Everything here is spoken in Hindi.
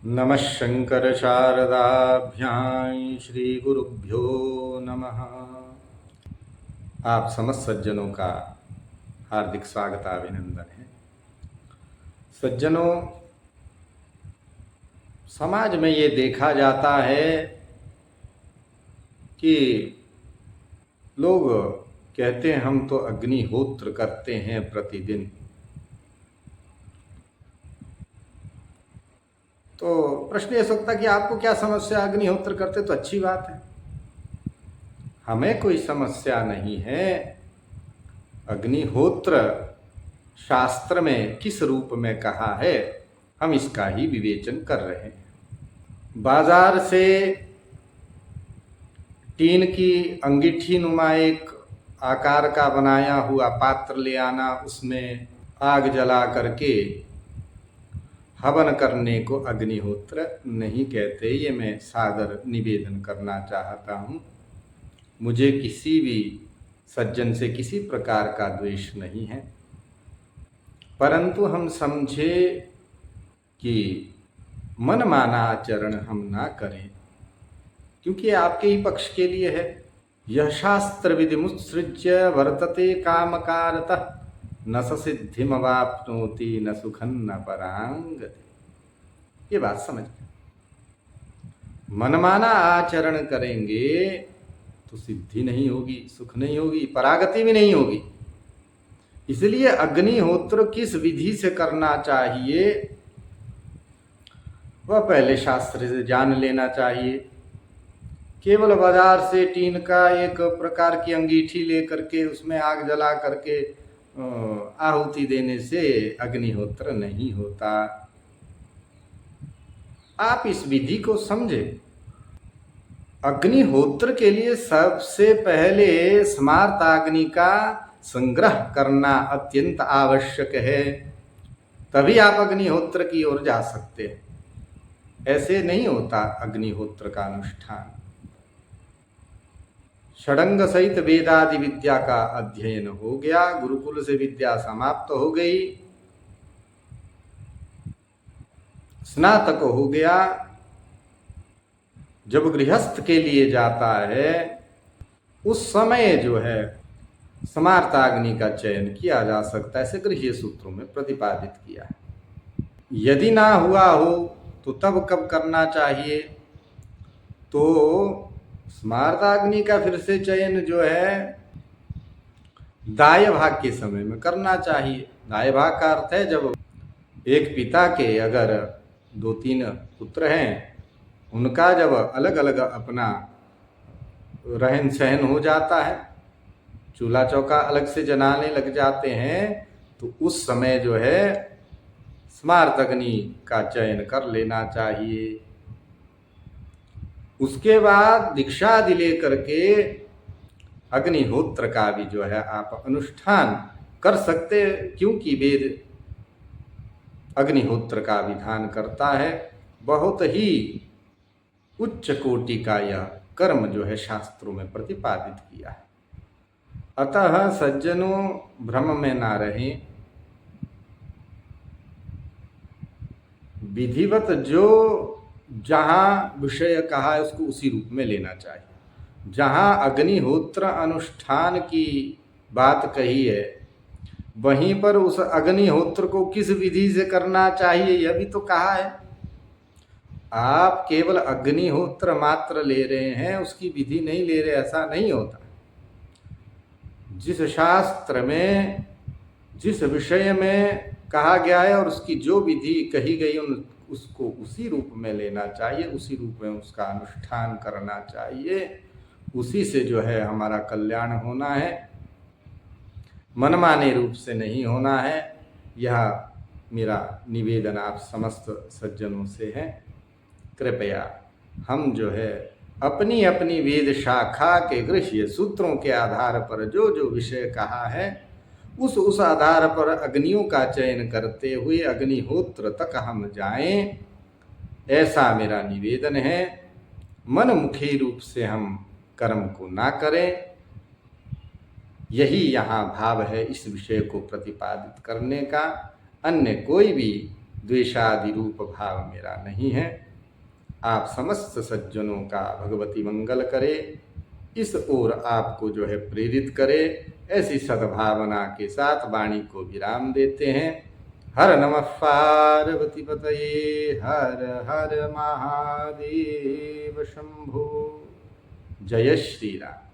नमः शंकर शारदाभ्यां श्री गुरुभ्यो नमः। आप समस्त सज्जनों का हार्दिक स्वागत अभिनंदन है। सज्जनों, समाज में ये देखा जाता है कि लोग कहते हैं हम तो अग्निहोत्र करते हैं प्रतिदिन। तो प्रश्न ये सकता कि आपको क्या समस्या, अग्निहोत्र करते तो अच्छी बात है। हमें कोई समस्या नहीं है। अग्निहोत्र शास्त्र में किस रूप में कहा है, हम इसका ही विवेचन कर रहे हैं। बाजार से टीन की अंगीठी नुमा एक आकार का बनाया हुआ पात्र ले आना, उसमें आग जला करके हवन करने को अग्निहोत्र नहीं कहते। ये मैं सादर निवेदन करना चाहता हूँ। मुझे किसी भी सज्जन से किसी प्रकार का द्वेष नहीं है, परंतु हम समझे कि मनमाना आचरण हम ना करें, क्योंकि आपके ही पक्ष के लिए है। यह शास्त्र विधि मुत्सृज्य वर्तते कामकारतः न स सिद्धिमवाप्नोति न सुखं न परांगति। ये बात समझ। मनमाना आचरण करेंगे तो सिद्धि नहीं होगी, सुख नहीं होगी, परागति भी नहीं होगी। इसलिए अग्निहोत्र किस विधि से करना चाहिए वह पहले शास्त्र से जान लेना चाहिए। केवल बाजार से टीन का एक प्रकार की अंगीठी लेकर के उसमें आग जला करके आहुति देने से अग्निहोत्र नहीं होता। आप इस विधि को समझे। अग्निहोत्र के लिए सबसे पहले स्मार्ताग्नि का संग्रह करना अत्यंत आवश्यक है, तभी आप अग्निहोत्र की ओर जा सकते हैं। ऐसे नहीं होता अग्निहोत्र का अनुष्ठान। षडंग सहित वेदादि विद्या का अध्ययन हो गया, गुरुकुल से विद्या समाप्त हो गई, स्नातक हो गया। जब गृहस्थ के लिए जाता है उस समय जो है स्मार्ताग्नि का चयन किया जा सकता है, ऐसे गृह्य सूत्रों में प्रतिपादित किया है। यदि ना हुआ हो तो तब कब करना चाहिए? तो स्मार्ताग्नि का फिर से चयन जो है दाय भाग के समय में करना चाहिए। दाय भाग का अर्थ है जब एक पिता के अगर 2-3 पुत्र हैं, उनका जब अलग अलग अपना रहन सहन हो जाता है, चूल्हा चौका अलग से जलाने लग जाते हैं, तो उस समय जो है स्मार्ताग्नि का चयन कर लेना चाहिए। उसके बाद दीक्षा आदि लेकर के अग्निहोत्र का भी जो है आप अनुष्ठान कर सकते, क्योंकि वेद अग्निहोत्र का विधान करता है। बहुत ही उच्च कोटि का यह कर्म जो है शास्त्रों में प्रतिपादित किया है। अतः सज्जनों, भ्रम में ना रहें। विधिवत जो जहाँ विषय कहा है उसको उसी रूप में लेना चाहिए। जहाँ अग्निहोत्र अनुष्ठान की बात कही है, वहीं पर उस अग्निहोत्र को किस विधि से करना चाहिए यह भी तो कहा है। आप केवल अग्निहोत्र मात्र ले रहे हैं, उसकी विधि नहीं ले रहे, ऐसा नहीं होता। जिस शास्त्र में जिस विषय में कहा गया है और उसकी जो विधि कही गई उसको उसी रूप में लेना चाहिए, उसी रूप में उसका अनुष्ठान करना चाहिए। उसी से जो है हमारा कल्याण होना है, मनमाने रूप से नहीं होना है। यह मेरा निवेदन आप समस्त सज्जनों से है। कृपया हम जो है अपनी अपनी वेद शाखा के गृह्य सूत्रों के आधार पर जो जो विषय कहा है उस आधार पर अग्नियों का चयन करते हुए अग्निहोत्र तक हम जाएं, ऐसा मेरा निवेदन है। मनमुखी रूप से हम कर्म को ना करें, यही यहाँ भाव है इस विषय को प्रतिपादित करने का। अन्य कोई भी द्वेषादि रूप भाव मेरा नहीं है। आप समस्त सज्जनों का भगवती मंगल करे, इस ओर आपको जो है प्रेरित करे। ऐसी सद्भावना के साथ वाणी को विराम देते हैं। हर नमः पार्वती पतये, हर हर महादेव शंभो। जय श्री राम।